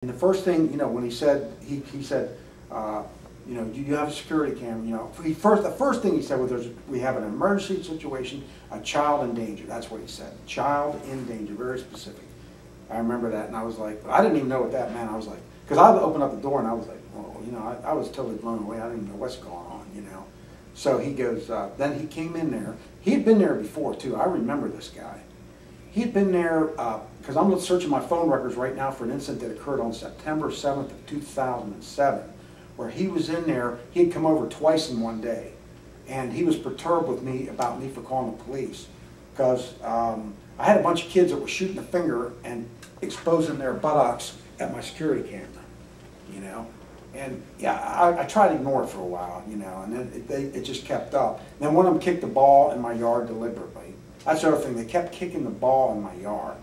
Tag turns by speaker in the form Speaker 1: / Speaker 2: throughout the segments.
Speaker 1: And the first thing, when he said, he said, do you have a security camera? The first thing he said was, we have an emergency situation, a child in danger. That's what he said, child in danger, very specific. I remember that, and I was like, I didn't even know what that meant. I was like, because I opened up the door, and I was like, well, I was totally blown away. I didn't even know what's going on, So he goes, then he came in there. He had been there before, too. I remember this guy. He had been there, because I'm searching my phone records right now for an incident that occurred on September 7th of 2007, where he was in there. He had come over twice in one day, and he was perturbed with me about me for calling the police, because I had a bunch of kids that were shooting a finger and exposing their buttocks at my security camera, And yeah, I tried to ignore it for a while, and then it just kept up. And then one of them kicked the ball in my yard deliberately. That's the other thing. They kept kicking the ball in my yard.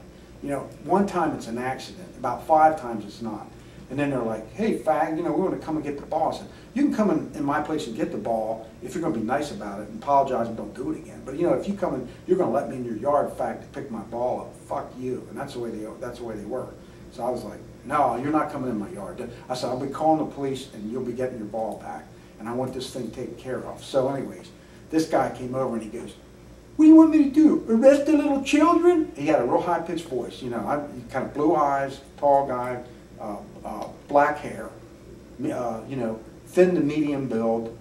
Speaker 1: One time it's an accident. About 5 times it's not. And then they're like, hey, fag, we want to come and get the ball. I said, you can come in my place and get the ball if you're going to be nice about it and apologize and don't do it again. But, if you come in, you're going to let me in your yard, fag, to pick my ball up. Fuck you. And that's the way they were. So I was like, no, you're not coming in my yard. I said, I'll be calling the police and you'll be getting your ball back. And I want this thing taken care of. So anyways, this guy came over and he goes, what do you want me to do? Arrest the little children? He had a real high-pitched voice, kind of blue eyes, tall guy, black hair, thin to medium build,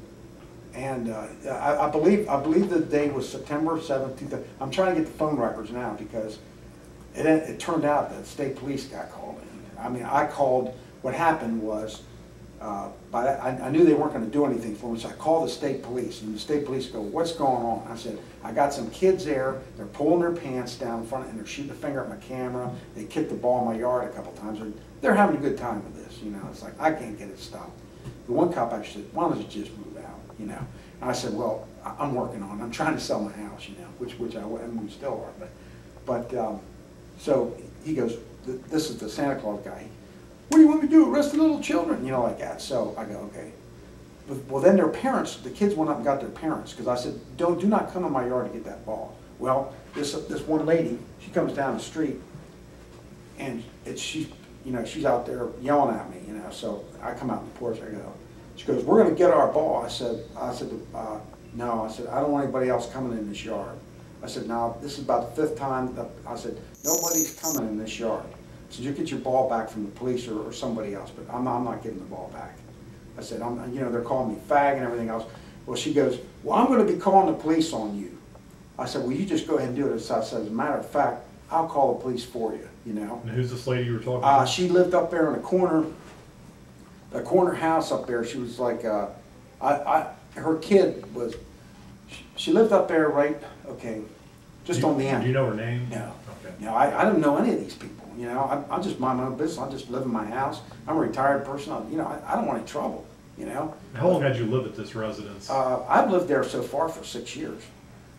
Speaker 1: and I believe the day was September 7th, 2000. I'm trying to get the phone records now because it turned out that state police got called in. I mean, I called. What happened was, I knew they weren't going to do anything for me, so I called the state police, and the state police go, what's going on? I said, I got some kids there, they're pulling their pants down in front, and they're shooting a finger at my camera, they kicked the ball in my yard a couple times, they're having a good time with this, it's like, I can't get it stopped. The one cop actually said, why don't you just move out, And I said, well, I'm working on it, I'm trying to sell my house, which we still are, but so he goes, this is the Santa Claus guy. What do you want me to do? Arrest the little children? Like that. So I go, okay. Well, then their parents, the kids went up and got their parents, because I said, do not come in my yard to get that ball. Well, this one lady, she comes down the street, and she's out there yelling at me, So I come out on the porch. I go. She goes, we're going to get our ball. I said, no. I said, I don't want anybody else coming in this yard. I said, now this is about the 5th time. I said, nobody's coming in this yard. So you get your ball back from the police or somebody else, but I'm not getting the ball back. I said, they're calling me fag and everything else. Well, she goes, well, I'm going to be calling the police on you. I said, well, you just go ahead and do it. So I said, as a matter of fact, I'll call the police for you, And
Speaker 2: who's this lady you were talking about?
Speaker 1: She lived up there in a corner house up there. She was like, her kid was, she lived up there just on the end.
Speaker 2: Do you know her name?
Speaker 1: No.
Speaker 2: Okay.
Speaker 1: No, I don't know any of these people. I just mind my own business. I just live in my house. I'm a retired person. I don't want any trouble.
Speaker 2: How long had you lived at this residence?
Speaker 1: I've lived there so far for 6 years.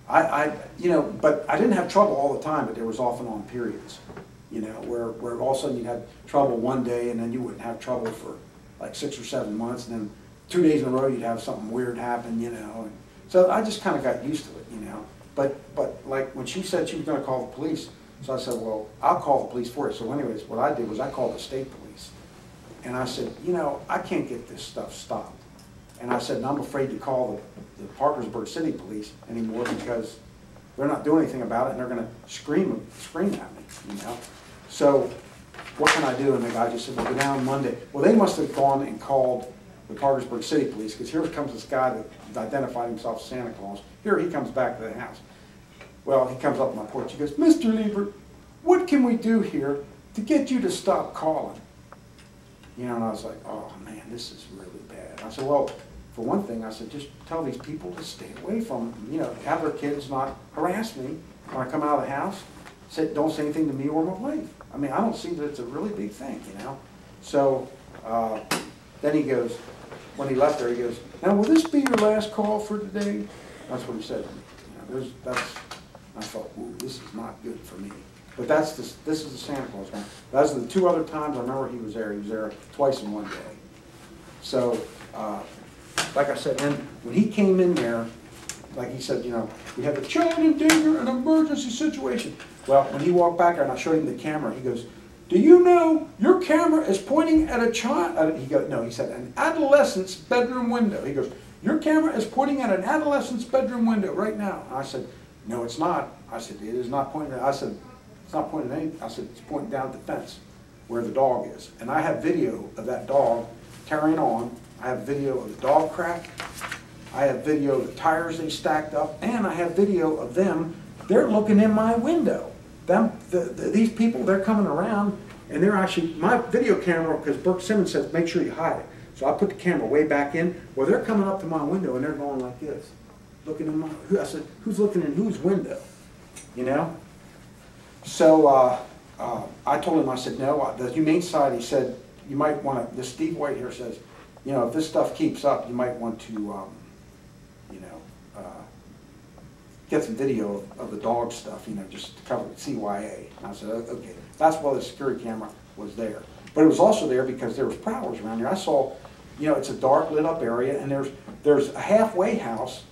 Speaker 1: But I didn't have trouble all the time. But there was off and on periods, where all of a sudden you'd have trouble one day, and then you wouldn't have trouble for like 6 or 7 months, and then 2 days in a row you'd have something weird happen, And so I just kind of got used to it, But like when she said she was going to call the police. So I said, well, I'll call the police for you. So anyways, what I did was I called the state police. And I said, I can't get this stuff stopped. And I said, and I'm afraid to call the Parkersburg City Police anymore because they're not doing anything about it, and they're going to scream at me, So what can I do? And the guy just said, well, go down Monday. Well, they must have gone and called the Parkersburg City Police, because here comes this guy that identified himself as Santa Claus. Here he comes back to the house. Well, he comes up on my porch. He goes, Mr. Liebert, what can we do here to get you to stop calling? And I was like, oh, man, this is really bad. I said, well, for one thing, I said, just tell these people to stay away from them. Have their kids not harass me when I come out of the house. Don't say anything to me or my wife. I mean, I don't see that it's a really big thing, So then he goes, when he left there, he goes, now, will this be your last call for today? That's what he said to me. I thought, ooh, this is not good for me. But this is the Santa Claus one. Those are the 2 other times I remember he was there. He was there twice in one day. So, like I said, and when he came in there, like he said, we have a child in danger, an emergency situation. Well, when he walked back there and I showed him the camera, he goes, do you know your camera is pointing at a child? He goes, no, he said, an adolescent's bedroom window. He goes, your camera is pointing at an adolescent's bedroom window right now. I said, no, it's not. I said, it is not pointing at, I said, it's not pointing at anything. I said, it's pointing down at the fence where the dog is. And I have video of that dog carrying on. I have video of the dog crack. I have video of the tires they stacked up. And I have video of them, they're looking in my window. These people, they're coming around, and they're actually, my video camera, because Burke Simmons says, make sure you hide it. So I put the camera way back in. Well, they're coming up to my window, and they're going like this, looking in my, I said, who's looking in whose window? You know? So I told him, I said, no, the Humane Society said, you might want to, this Steve White here says, you know, if this stuff keeps up, you might want to, you know, get some video of the dog stuff, you know, just to cover CYA. And I said, okay, that's why the security camera was there. But it was also there because there was prowlers around here. I saw, you know, it's a dark lit up area, and there's a halfway house